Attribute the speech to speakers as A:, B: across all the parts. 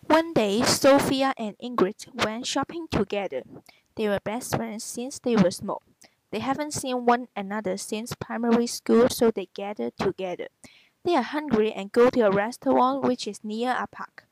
A: One day, Sophia and Ingrid went shopping together. They were best friends since they were small. They haven't seen one another since primary school, so they gathered together. They are hungry and go to a restaurant which is near a park.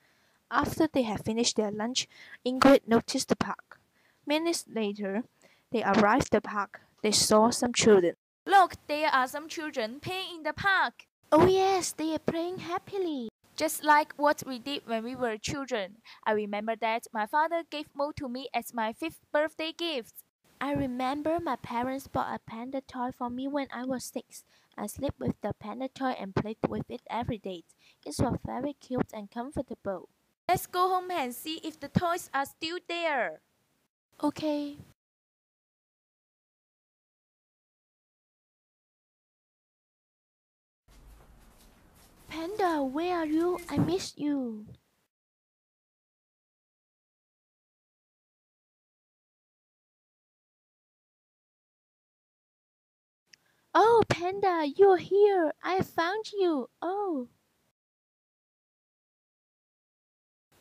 A: After they had finished their lunch, Ingrid noticed the park. Minutes later, they arrived at the park. They saw some children.
B: Look, there are some children playing in the park.
A: Oh yes, they are playing happily.
B: Just like what we did when we were children. I remember that my father gave Mo to me as my 5th birthday gift.
A: I remember my parents bought a panda toy for me when I was 6. I slept with the panda toy and played with it every day. It was very cute and comfortable.
B: Let's go home and see if the toys are still there.
A: Okay. Panda, where are you? I miss you. Oh, Panda, you're here. I found you. Oh.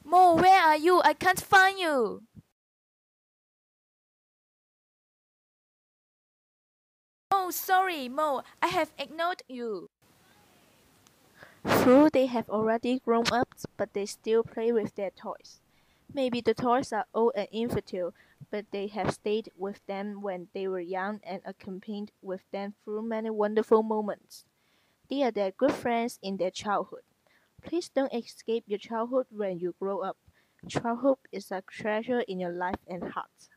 B: Mo, where are you? I can't find you. Oh, sorry, Mo. I have ignored you.
A: True, they have already grown up, but they still play with their toys. Maybe the toys are old and infertile, but they have stayed with them when they were young and accompanied with them through many wonderful moments. They are their good friends in their childhood. Please don't escape your childhood when you grow up. Childhood is a treasure in your life and heart.